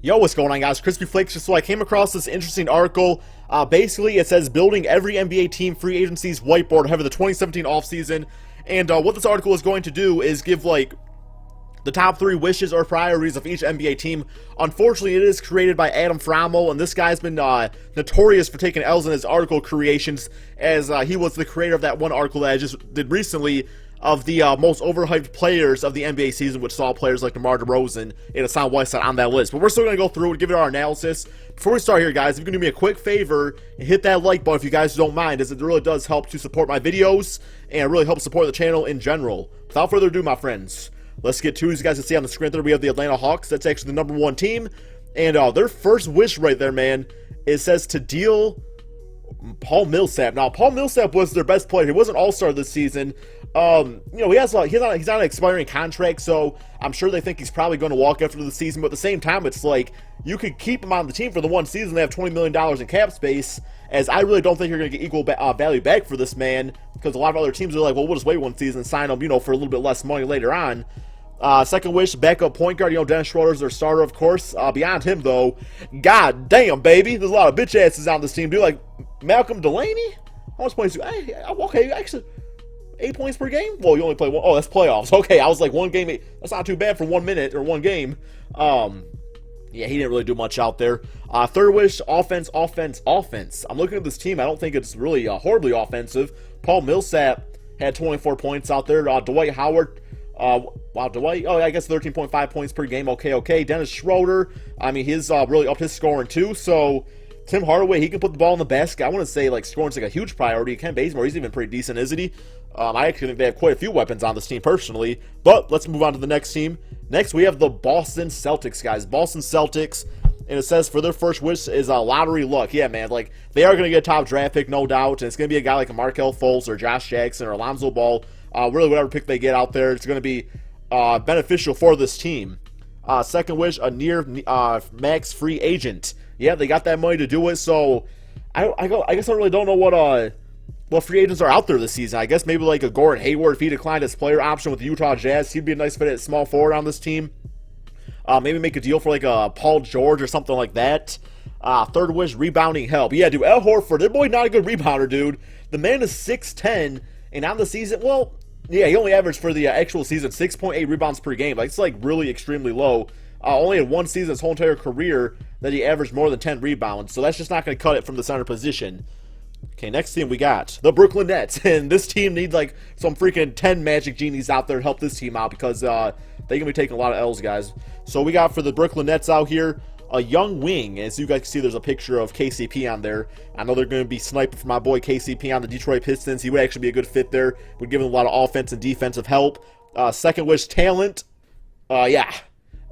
Yo, what's going on, guys? Crispy Flakes. So I came across this interesting article. Basically, it says building every NBA team free agency's whiteboard ahead of the 2017 offseason. And what this article is going to do is give, like, the top 3 wishes or priorities of each NBA team. Unfortunately, it is created by Adam Frommel, and this guy's been notorious for taking L's in his article creations, as he was the creator of that one article that I just did recently of the most overhyped players of the NBA season, which saw players like DeMar DeRozan and Hassan Whiteside on that list. But we're still going to go through and give it our analysis. Before we start here, guys, if you can do me a quick favor and hit that like button if you guys don't mind, as it really does help to support my videos and really help support the channel in general. Without further ado, my friends, let's get to it. As you guys can see on the screen there, we have the Atlanta Hawks. That's actually the #1 team. And their first wish right there, man, it says to deal Paul Millsap. Now, Paul Millsap was their best player. He wasn't all-star this season. You know, he's on an expiring contract, so I'm sure they think he's probably going to walk after the season. But at the same time, it's like you could keep him on the team for the one season. They have $20 million in cap space, as I really don't think you're going to get equal value back for this man, because a lot of other teams are like, well, we'll just wait one season and sign him, you know, for a little bit less money later on. Second wish, backup point guard. You know, Dennis Schroeder's their starter, of course. Beyond him, though, god damn, baby, there's a lot of bitch asses on this team, dude. Like Malcolm Delaney. How much points do okay, actually 8 points per game? Well, you only play one. Oh, that's playoffs. Okay, I was like, one game, that's not too bad for 1 minute or one game. Yeah, he didn't really do much out there. Third wish, offense. I'm looking at this team. I don't think it's really horribly offensive. Paul Millsap had 24 points out there. Dwight Howard, wow, Dwight, oh, I guess 13.5 points per game. Okay. Dennis Schroeder, I mean, he's really upped his scoring too. So Tim Hardaway, he can put the ball in the basket. I want to say, like, scoring's like a huge priority. Ken Bazemore, he's even pretty decent, isn't he? I actually think they have quite a few weapons on this team personally. But let's move on to the next team. Next, we have the Boston Celtics, guys. Boston Celtics, and it says for their first wish is lottery luck. Yeah, man, like, they are going to get a top draft pick, no doubt. And it's going to be a guy like Markelle Fultz or Josh Jackson or Alonzo Ball. Really, whatever pick they get out there, it's going to be beneficial for this team. Second wish, a near max free agent. Yeah, they got that money to do it. So I guess I really don't know what free agents are out there this season. I guess maybe like a Gordon Hayward, if he declined his player option with the Utah Jazz, he'd be a nice fit at small forward on this team. Maybe make a deal for like a Paul George or something like that. Third wish, rebounding help. Yeah, dude, Al Horford, that boy not a good rebounder, dude. The man is 6'10", and on the season, well, yeah, he only averaged for the actual season 6.8 rebounds per game. Like, it's like really extremely low. Only in one season his whole entire career that he averaged more than 10 rebounds. So that's just not going to cut it from the center position. Okay, next team we got the Brooklyn Nets. And this team needs like some freaking 10 Magic Genies out there to help this team out, because they're going to be taking a lot of L's, guys. So we got for the Brooklyn Nets out here a young wing. As you guys can see, there's a picture of KCP on there. I know they're going to be sniping for my boy KCP on the Detroit Pistons. He would actually be a good fit there. Would give him a lot of offense and defensive help. Second wish, talent. Yeah.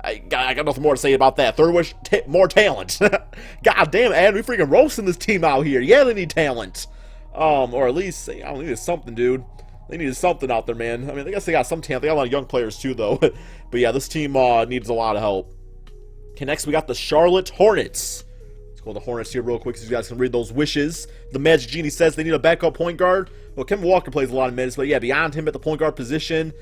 I got nothing more to say about that. Third wish, more talent. God damn, Adam, we freaking roasting this team out here. Yeah, they need talent. Or at least, I don't need something, dude. They needed something out there, man. I mean, I guess they got some talent. They got a lot of young players, too, though. But yeah, this team needs a lot of help. Okay, next we got the Charlotte Hornets. Let's go to the Hornets here real quick so you guys can read those wishes. The Magic Genie says they need a backup point guard. Well, Kevin Walker plays a lot of minutes, but yeah, beyond him at the point guard position,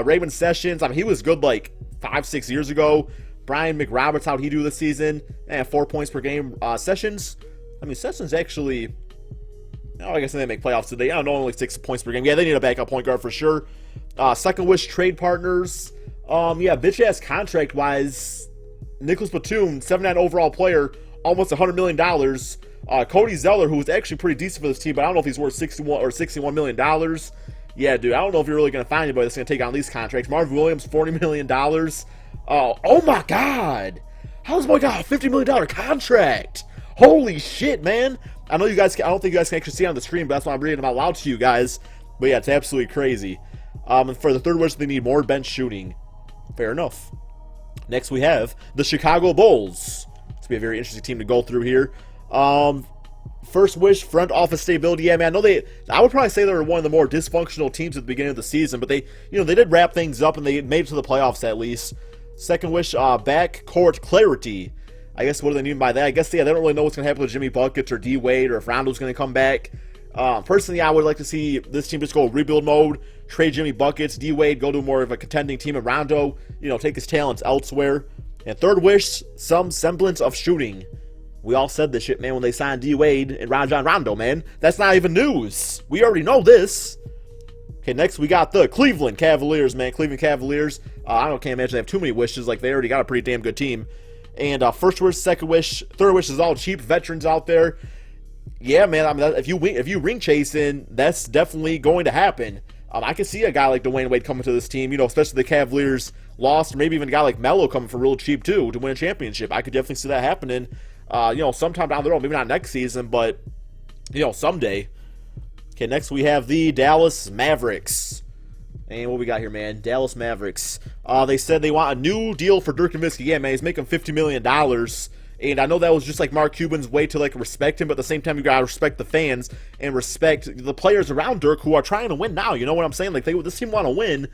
Raymond Sessions, I mean, he was good like 5-6 years ago. Brian McRoberts, how'd he do this season? And 4 points per game. Sessions, I mean, Sessions actually, oh, I guess they didn't make playoffs today. I don't know, only 6 points per game. Yeah, they need a backup point guard for sure. Second wish, trade partners. Yeah, bitch-ass contract-wise, Nicholas Batum, 79 overall player, almost $100 million. Cody Zeller, who was actually pretty decent for this team, but I don't know if he's worth $61 million. Yeah, dude, I don't know if you're really going to find anybody that's going to take on these contracts. Marvin Williams, $40 million. Oh my God. How's my guy a $50 million contract? Holy shit, man. I know you guys, I don't think you guys can actually see it on the screen, but that's why I'm reading them out loud to you guys. But yeah, it's absolutely crazy. And for the third wish, they need more bench shooting. Fair enough. Next, we have the Chicago Bulls. It's going to be a very interesting team to go through here. First wish, front office stability. Yeah, man, I would probably say they were one of the more dysfunctional teams at the beginning of the season, but they did wrap things up and they made it to the playoffs at least. Second wish, backcourt clarity. I guess what do they mean by that? I guess, yeah, they don't really know what's going to happen with Jimmy Buckets or D Wade or if Rondo's going to come back. Personally, I would like to see this team just go rebuild mode, trade Jimmy Buckets, D Wade, go to more of a contending team, and Rondo, take his talents elsewhere. And third wish, some semblance of shooting. We all said this shit, man, when they signed D. Wade and Rajon Rondo, man. That's not even news. We already know this. Okay, next we got the Cleveland Cavaliers, man. Cleveland Cavaliers. Can't imagine they have too many wishes. Like, they already got a pretty damn good team. And first wish, second wish, third wish is all cheap veterans out there. Yeah, man, I mean, if you ring chasing, that's definitely going to happen. I can see a guy like Dwayne Wade coming to this team, you know, especially the Cavaliers lost, or maybe even a guy like Melo coming for real cheap, too, to win a championship. I could definitely see that happening. Sometime down the road, maybe not next season, but, someday. Okay, next we have the Dallas Mavericks. And what we got here, man? Dallas Mavericks. They said they want a new deal for Dirk Nowitzki. Yeah, man, he's making $50 million. And I know that was just like Mark Cuban's way to, like, respect him, but at the same time, you gotta respect the fans and respect the players around Dirk who are trying to win now. You know what I'm saying? Like, this team want to win,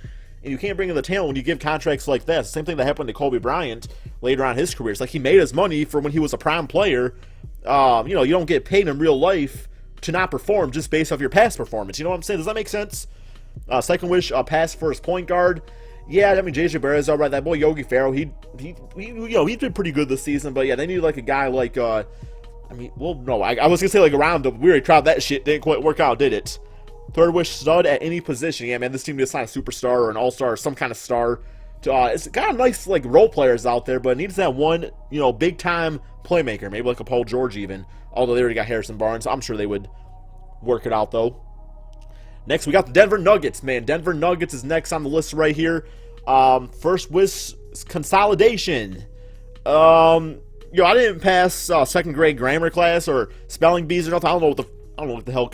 and you can't bring in the talent when you give contracts like that. Same thing that happened to Kobe Bryant later on in his career. It's like he made his money for when he was a prime player. You don't get paid in real life to not perform just based off your past performance. You know what I'm saying? Does that make sense? Second wish, pass for his point guard. Yeah, I mean, JJ Barrett's all right. That boy Yogi Ferrell, he's been pretty good this season. But yeah, they need like a guy like, I was gonna say like around him. We already tried that shit. Didn't quite work out, did it? Third wish, stud at any position. Yeah, man, this team needs to sign a superstar or an all-star or some kind of star. It's got nice like role players out there, but it needs that one, big time playmaker. Maybe like a Paul George even. Although they already got Harrison Barnes, I'm sure they would work it out though. Next, we got the Denver Nuggets, man. Denver Nuggets is next on the list right here. First wish, consolidation. I didn't pass second grade grammar class or spelling bees or nothing. I don't know what the hell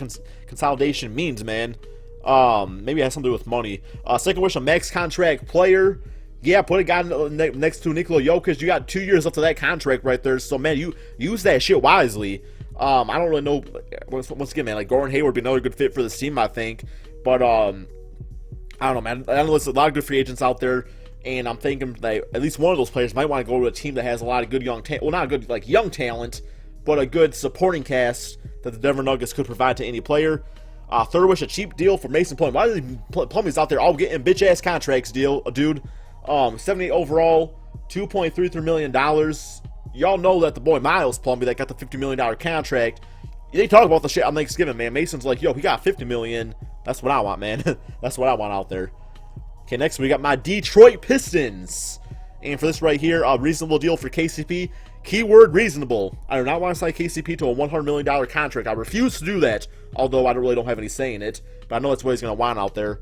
consolidation means, man. Maybe it has something to do with money. Second wish, a max contract player. Yeah, put a guy next to Nikola Jokic. You got 2 years left of that contract right there. So, man, you use that shit wisely. I don't really know. Once again, man, like Gordon Hayward would be another good fit for this team, I think. But I don't know, man. I know there's a lot of good free agents out there, and I'm thinking that at least one of those players might want to go to a team that has a lot of good young talent. Well, not good like young talent, but a good supporting cast that the Denver Nuggets could provide to any player. Third wish, a cheap deal for Mason Plumlee. Why are these Plumlees out there all getting bitch ass contracts, dude? 78 overall, $2.33 million. Y'all know that the boy Miles Plumlee that got the $50 million contract, they talk about the shit on Thanksgiving, man. Mason's like, yo, he got $50 million. That's what I want, man. That's what I want out there. Okay, next we got my Detroit Pistons. And for this right here, a reasonable deal for KCP. Keyword reasonable. I do not want to sign KCP to a $100 million contract. I refuse to do that, although I don't have any say in it. But I know that's what he's going to want out there.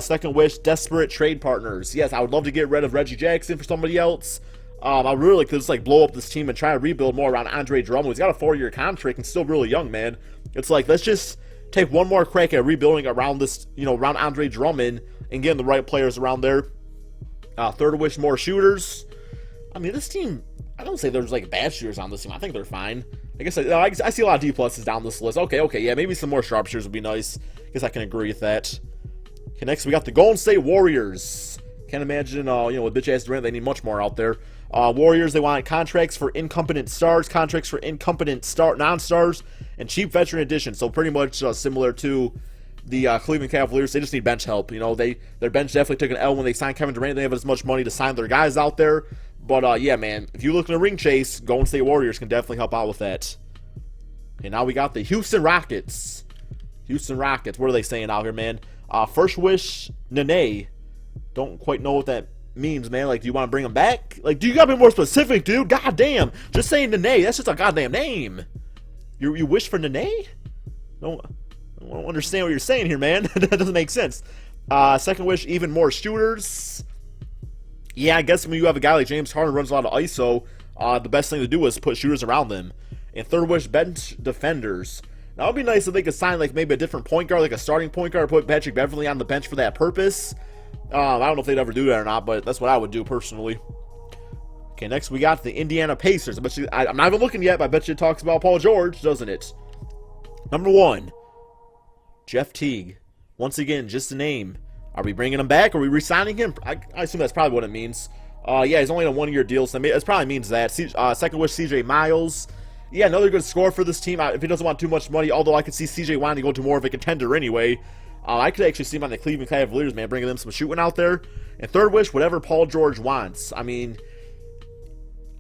Second wish, desperate trade partners. Yes, I would love to get rid of Reggie Jackson for somebody else. I really could just blow up this team and try to rebuild more around Andre Drummond. He's got a 4-year contract and still really young, man. It's like, let's just take one more crack at rebuilding around this, around Andre Drummond and getting the right players around there. Third wish, more shooters. I mean, this team, I don't say there's bad shooters on this team. I think they're fine. I guess I see a lot of D pluses down this list. Okay, yeah, maybe some more sharpshooters would be nice. I guess I can agree with that. Okay, next we got the Golden State Warriors. Can't imagine, with bitch-ass Durant, they need much more out there. Warriors, they want contracts for incompetent stars, contracts for incompetent non-stars, and cheap veteran additions. So pretty much similar to the Cleveland Cavaliers. They just need bench help. Their bench definitely took an L when they signed Kevin Durant. They have as much money to sign their guys out there. But, yeah, man, if you look in a ring chase, Golden State Warriors can definitely help out with that. Okay, now we got the Houston Rockets. Houston Rockets, what are they saying out here, man? First wish, Nene. Don't quite know what that means, man. Do you want to bring him back? Do you gotta be more specific, dude? God damn. Just saying Nene, that's just a goddamn name. You wish for Nene? I don't understand what you're saying here, man. That doesn't make sense. Second wish, even more shooters. Yeah, I guess when you have a guy like James Harden who runs a lot of ISO, the best thing to do is put shooters around them. And third wish, bench defenders. Now, it would be nice if they could sign, maybe a different point guard, a starting point guard, put Patrick Beverley on the bench for that purpose. I don't know if they'd ever do that or not, but that's what I would do personally. Okay, next we got the Indiana Pacers. I'm not even looking yet, but I bet you it talks about Paul George, doesn't it? Number 1, Jeff Teague. Once again, just a name. Are we bringing him back? Are we re-signing him? I assume that's probably what it means. Yeah, he's only on a 1-year deal, so it probably means that. Second wish, CJ Miles. Yeah, another good score for this team. If he doesn't want too much money, although I could see CJ wanting to go to more of a contender anyway. I could actually see him on the Cleveland Cavaliers, man, bringing them some shooting out there. And third wish, whatever Paul George wants. I mean,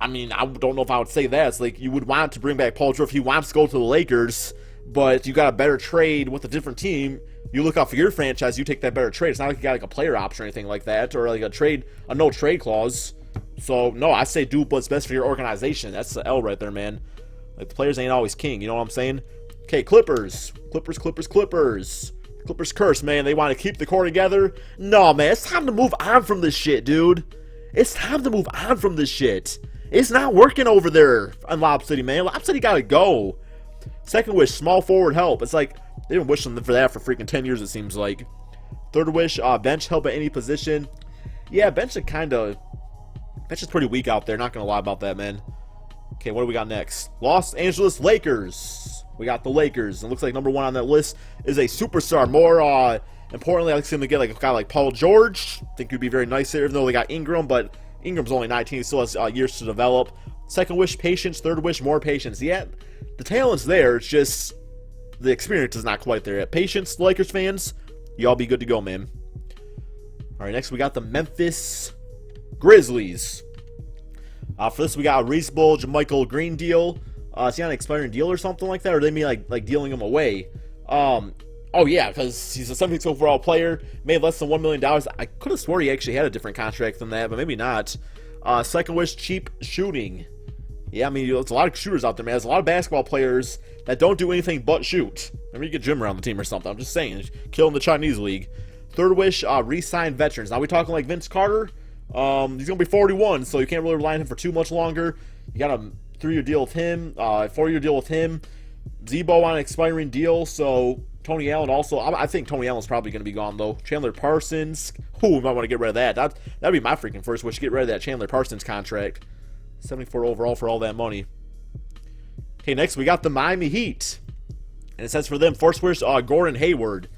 I mean, I don't know if I would say that. It's like you would want to bring back Paul George if he wants to go to the Lakers, but you got a better trade with a different team. You look out for your franchise, you take that better trade. It's not like you got like a player option or anything like that, or like a no trade clause. So no, I say do what's best for your organization. That's the L right there, man. Like the players ain't always king, you know what I'm saying? Okay, Clippers curse, man. They want to keep the core together. No, man, it's time to move on from this shit, dude. It's time to move on from this shit. It's not working over there on Lob City, man. Lob City gotta go. Second wish, small forward help. It's like they've been wishing for that for freaking 10 years, it seems like. Third wish, bench help at any position. Yeah, bench is pretty weak out there. Not gonna lie about that, man. Okay, what do we got next? Los Angeles Lakers. We got the Lakers. It looks like number one on that list is a superstar. More importantly, I like him to get like a guy like Paul George. I think he'd be very nice there, even though they got Ingram, but Ingram's only 19. He still has years to develop. Second wish, patience. Third wish, more patience. Yeah, the talent's there. It's just the experience is not quite there yet. Patience, Lakers fans. Y'all be good to go, man. All right, next we got the Memphis Grizzlies. For this, we got a Reese Bull, JaMychal Green deal. Is he on an expiring deal or something like that? Or they mean like dealing him away? Oh, yeah, because he's a 76th overall player, made less than $1 million. I could have swore he actually had a different contract than that, but maybe not. Second wish, cheap shooting. Yeah, I mean, there's a lot of shooters out there, man. There's a lot of basketball players that don't do anything but shoot. Maybe you get Jim around the team or something. I'm just saying. Killing the Chinese league. Third wish, re-sign veterans. Now we talking like Vince Carter? He's going to be 41, so you can't really rely on him for too much longer. You got a 3-year deal with him, 4-year deal with him. Zebo on an expiring deal, so Tony Allen also. I think Tony Allen's probably going to be gone, though. Chandler Parsons. Ooh, we might want to get rid of that. That'd be my freaking first wish, get rid of that Chandler Parsons contract. 74 overall for all that money. Okay, next we got the Miami Heat. And it says for them, first wish, Gordon Hayward.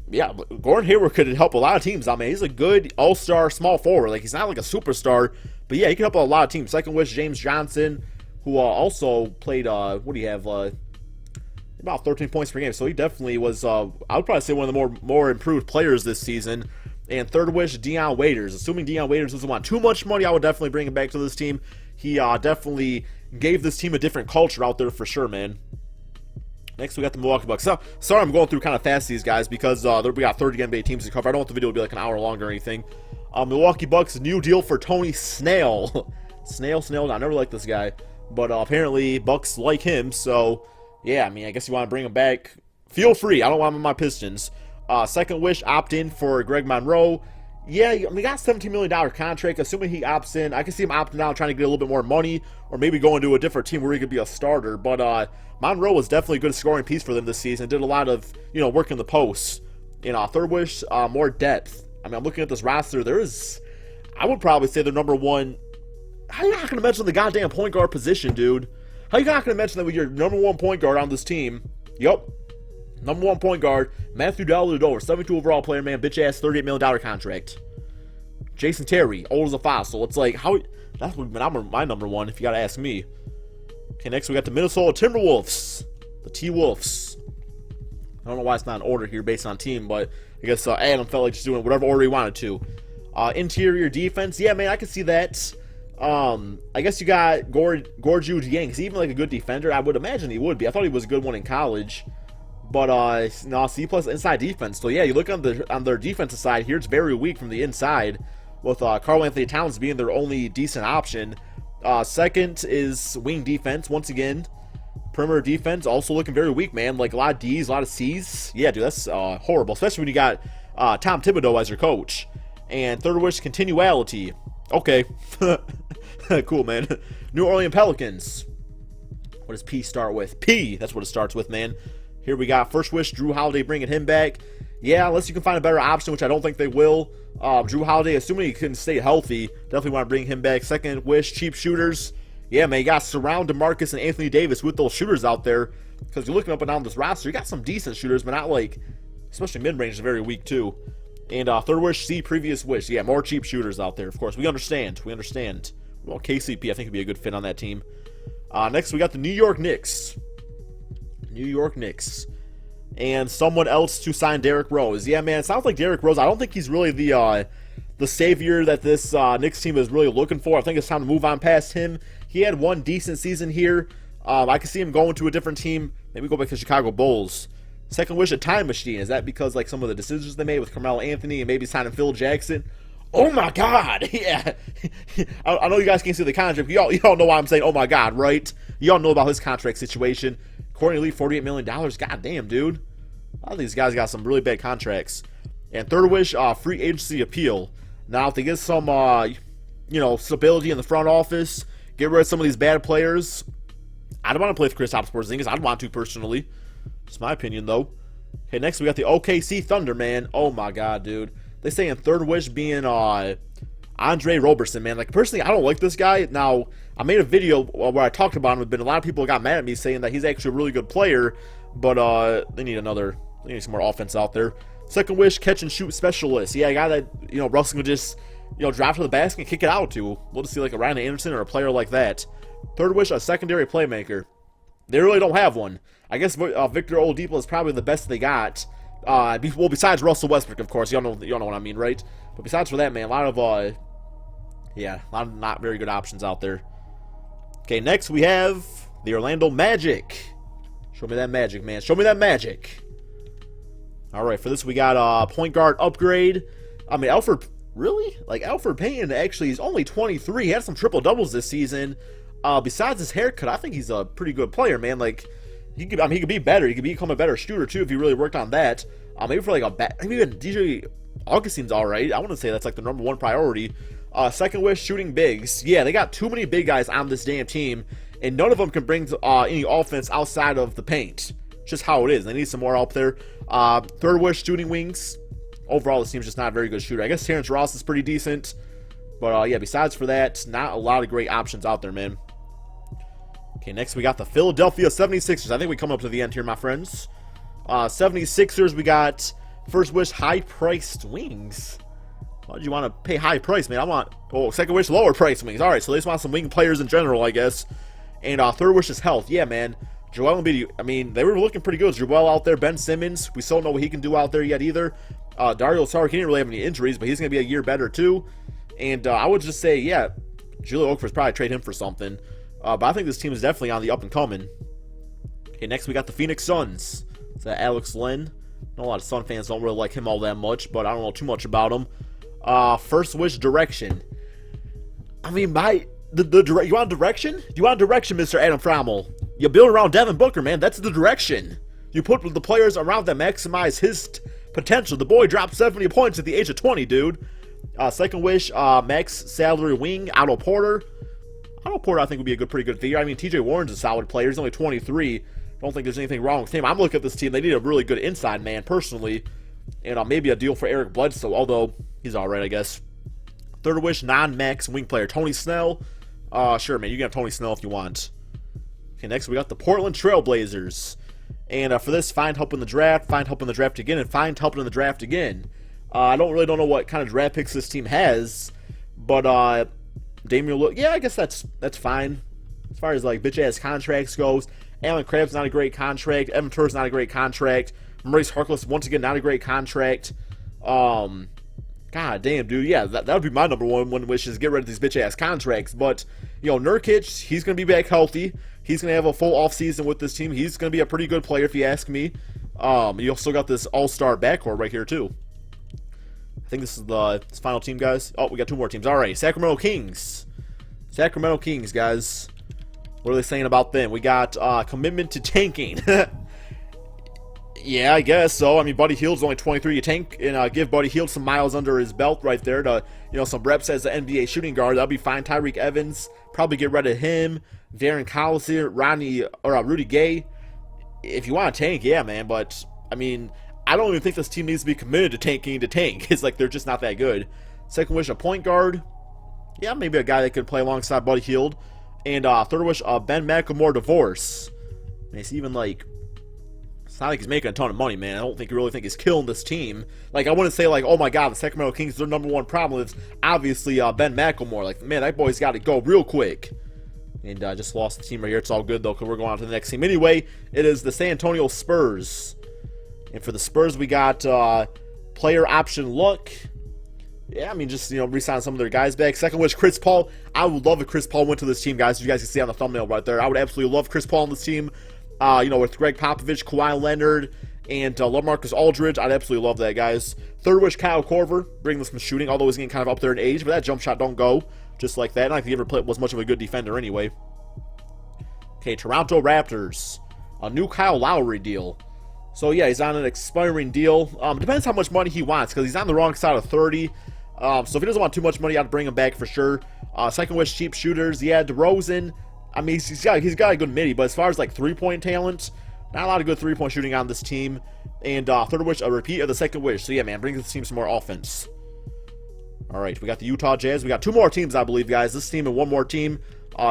Yeah, Gordon Hayward could help a lot of teams. I mean, he's a good all-star small forward. Like, he's not like a superstar, but yeah, he can help a lot of teams. Second wish, James Johnson, who also played, what do you have, about 13 points per game. So he definitely was, I would probably say one of the more improved players this season. And third wish, Deion Waiters. Assuming Deion Waiters doesn't want too much money, I would definitely bring him back to this team. He definitely gave this team a different culture out there for sure, man. Next, we got the Milwaukee Bucks. So, sorry I'm going through kind of fast these guys because we got 30 NBA teams to cover. I don't want the video to be like an hour long or anything. Milwaukee Bucks, new deal for Tony Snell. Snell, I never liked this guy. But apparently, Bucks like him. So, yeah, I mean, I guess you want to bring him back. Feel free. I don't want him on my Pistons. Second wish, opt in for Greg Monroe. Yeah, I mean, he got a $17 million contract. Assuming he opts in, I can see him opting out, trying to get a little bit more money, or maybe going to a different team where he could be a starter. But Monroe was definitely a good scoring piece for them this season. Did a lot of, work in the post. Third wish, more depth. I mean, I'm looking at this roster. I would probably say they're number one. How you not going to mention the goddamn point guard position, dude? How you not going to mention that with your number one point guard on this team? Yup. Number one point guard, Matthew Dellavedova, 72 overall player, man, bitch-ass $38 million contract. Jason Terry, old as a fossil. It's like, that's my number one, if you gotta ask me. Okay, next we got the Minnesota Timberwolves. The T-Wolves. I don't know why it's not in order here based on team, but I guess Adam felt like just doing whatever order he wanted to. Interior defense, yeah, man, I can see that. I guess you got Gorju Dieng. He's even like a good defender. I would imagine he would be. I thought he was a good one in college. But no, C+ inside defense. So yeah, you look on their defensive side here, it's very weak from the inside, with Karl Anthony Towns being their only decent option. Second is wing defense. Once again, perimeter defense also looking very weak, man. Like a lot of D's, a lot of C's. Yeah, dude, that's horrible, especially when you got Tom Thibodeau as your coach. And third wish, continuality. Okay, cool, man. New Orleans Pelicans. What does P start with? P. That's what it starts with, man. Here we got first wish, Drew Holiday, bringing him back. Yeah, unless you can find a better option, which I don't think they will. Drew Holiday, assuming he can stay healthy, definitely want to bring him back. Second wish, cheap shooters. Yeah, man, you got to surround DeMarcus and Anthony Davis with those shooters out there. Because you're looking up and down this roster, you got some decent shooters, but not like, especially mid-range is very weak too. And third wish, C, previous wish. Yeah, more cheap shooters out there, of course. We understand. Well, KCP, I think, would be a good fit on that team. Next, we got the New York Knicks. And someone else to sign Derrick Rose. Yeah, man, it sounds like Derrick Rose. I don't think he's really the the savior that this Knicks team is really looking for. I think it's time to move on past him. He had one decent season here. I could see him going to a different team. Maybe go back to Chicago Bulls. Second wish, a time machine. Is that because like some of the decisions they made with Carmelo Anthony and maybe signing Phil Jackson? Oh my God! Yeah, I know you guys can't see the contract. Y'all know why I'm saying oh my God, right? Y'all know about his contract situation. Courtney Lee, $48 million. God damn, dude. A lot of these guys got some really bad contracts. And third wish, free agency appeal. Now, if they get some, stability in the front office, get rid of some of these bad players. I don't want to play with Kristaps Porzingis. I'd want to personally. It's my opinion, though. Okay, next we got the OKC Thunder, man. Oh my God, dude. They say in third wish being Andre Roberson, man. Like, personally, I don't like this guy. Now, I made a video where I talked about him, but a lot of people got mad at me saying that he's actually a really good player, but they need some more offense out there. Second wish, catch and shoot specialist. Yeah, a guy that, Russell can just, drive to the basket and kick it out to. We'll just see like a Ryan Anderson or a player like that. Third wish, a secondary playmaker. They really don't have one. I guess Victor Oladipo is probably the best they got. Well, besides Russell Westbrook, of course. Y'all know what I mean, right? But besides for that, man, a lot of not very good options out there. Okay, next we have the Orlando Magic. Show me that magic, man. Show me that magic. All right, for this we got a point guard upgrade. I mean, Elfrid, really? Like, Elfrid Payton actually is only 23. He had some triple doubles this season. Besides his haircut, I think he's a pretty good player, man. Like, he could be better. He could become a better shooter too if he really worked on that. Maybe for like maybe even DJ Augustine's all right. I want to say that's like the number one priority. Second wish, shooting bigs. Yeah, they got too many big guys on this damn team, and none of them can bring any offense outside of the paint. It's just how it is. They need some more out there. Third wish, shooting wings. Overall, this team's just not a very good shooter. I guess Terrence Ross is pretty decent, but yeah, besides for that, not a lot of great options out there, man. Okay, next we got the Philadelphia 76ers. I think we come up to the end here, my friends. 76ers, we got first wish, high-priced wings. Why do you want to pay high price, man? Second wish, lower price wings. All right, so they just want some wing players in general, I guess. And third wish is health. Yeah, man. Joel Embiid, I mean, they were looking pretty good. Joel out there, Ben Simmons, we still don't know what he can do out there yet either. Dario Saric, he didn't really have any injuries, but he's going to be a year better too. And I would just say, yeah, Julio Okafor's probably trade him for something. But I think this team is definitely on the up and coming. Okay, next we got the Phoenix Suns. Is that Alex Len? I know a lot of Sun fans don't really like him all that much, but I don't know too much about him. First wish, direction. I mean, you want direction? Do you want direction, Mr. Adam Frommel? You build around Devin Booker, man. That's the direction. You put the players around that maximize his potential. The boy dropped 70 points at the age of 20, dude. Second wish, max salary wing, Otto Porter. Otto Porter, I think, would be a pretty good figure. I mean, TJ Warren's a solid player. He's only 23. Don't think there's anything wrong with him. I'm looking at this team. They need a really good inside man, personally. And maybe a deal for Eric Bledsoe, although he's all right, I guess. Third wish, non-max wing player, Tony Snell. Sure, man, you can have Tony Snell if you want. Okay, next we got the Portland Trailblazers. And for this, find help in the draft, find help in the draft again, and find help in the draft again. I don't know what kind of draft picks this team has, but Damian Lillard, yeah, I guess that's fine. As far as like bitch-ass contracts goes, Alan Crabb's not a great contract. Evan Turner's not a great contract. Maurice Harkless, once again, not a great contract. God damn, dude. Yeah, that would be my number one wish is get rid of these bitch-ass contracts. But, Nurkic, he's going to be back healthy. He's going to have a full offseason with this team. He's going to be a pretty good player, if you ask me. You also got this all-star backcourt right here, too. I think this is this final team, guys. Oh, we got two more teams. All right, Sacramento Kings. Sacramento Kings, guys. What are they saying about them? We got commitment to tanking. Yeah, I guess so. I mean, Buddy Hield's only 23. You tank and give Buddy Hield some miles under his belt right there to, some reps as an NBA shooting guard. That'll be fine. Tyreek Evans, probably get rid of him. Darren Collison, Rudy Gay. If you want to tank, yeah, man. But, I mean, I don't even think this team needs to be committed to tanking to tank. It's like they're just not that good. Second wish, a point guard. Yeah, maybe a guy that could play alongside Buddy Hield. And third wish, Ben McLemore divorce. And it's even like, it's not like he's making a ton of money, man. I don't really think he's killing this team. Like, I wouldn't say like, oh my god, the Sacramento Kings, their number one problem is obviously Ben McLemore. Like, man, that boy's got to go real quick. And just lost the team right here. It's all good though, because we're going on to the next team. Anyway, it is the San Antonio Spurs. And for the Spurs, we got player option luck. Yeah, I mean, just, re-sign some of their guys back. Second wish, Chris Paul. I would love if Chris Paul went to this team, guys. As you guys can see on the thumbnail right there. I would absolutely love Chris Paul on this team. With Greg Popovich, Kawhi Leonard, and LaMarcus Aldridge. I'd absolutely love that, guys. Third wish, Kyle Korver. Bring him some shooting, although he's getting kind of up there in age. But that jump shot don't go just like that. Not like he ever was much of a good defender anyway. Okay, Toronto Raptors. A new Kyle Lowry deal. So, yeah, he's on an expiring deal. Depends how much money he wants, because he's on the wrong side of 30. So if he doesn't want too much money, I'd bring him back for sure. Second wish, cheap shooters. Yeah, DeRozan. I mean, he's got a good midi, but as far as, like, three-point talent, not a lot of good three-point shooting on this team. And third wish, a repeat of the second wish. So, yeah, man, bring this team some more offense. All right, we got the Utah Jazz. We got 2 more teams, I believe, guys. This team and 1 more team.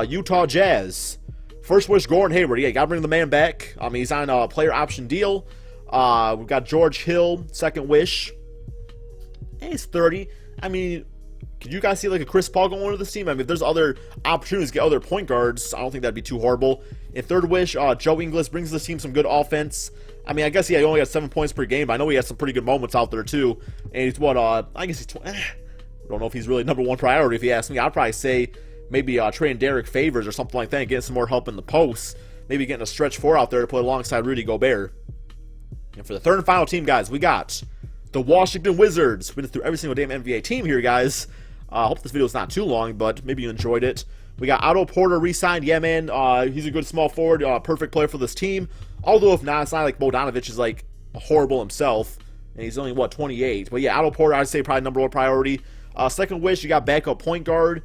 Utah Jazz. First wish, Gordon Hayward. Yeah, got to bring the man back. He's on a player option deal. We've got George Hill, second wish. He's 30. I mean, could you guys see like a Chris Paul going to this team? I mean, if there's other opportunities to get other point guards, I don't think that'd be too horrible. And third wish, Joe Ingles brings this team some good offense. I mean, I guess, yeah, he only got 7 points per game, but I know he has some pretty good moments out there, too. And he's what, I guess he's, I don't know if he's really #1 priority, if you ask me. I'd probably say maybe trading Derek Favors or something like that and getting some more help in the post. Maybe getting a stretch 4 out there to put alongside Rudy Gobert. And for the third and final team, guys, we got the Washington Wizards. We went through every single damn NBA team here, guys. I hope this video is not too long, but maybe you enjoyed it. We got Otto Porter re-signed. Yeah, man, he's a good small forward, perfect player for this team. Although if not, it's not like Bogdanovic is like horrible himself, and he's only, 28. But yeah, Otto Porter, I'd say probably #1 priority. Second wish, you got backup point guard.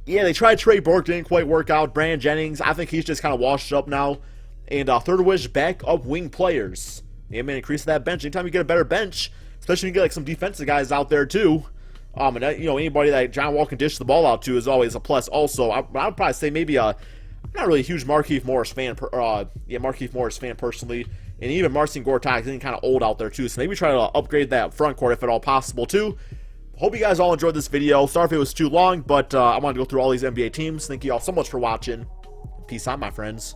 Yeah, they tried Trey Burke, didn't quite work out. Brandon Jennings, I think he's just kind of washed up now. And third wish, backup wing players. Yeah, man, increase that bench. Anytime you get a better bench, especially when you get like some defensive guys out there too. And anybody that John Wall can dish the ball out to is always a plus. Also, I would probably say maybe I'm not really a huge Markieff Morris fan. Markieff Morris fan personally, and even Marcin Gortat is getting kind of old out there too. So maybe try to upgrade that front court if at all possible too. Hope you guys all enjoyed this video. Sorry if it was too long, but I wanted to go through all these NBA teams. Thank you all so much for watching. Peace out, my friends.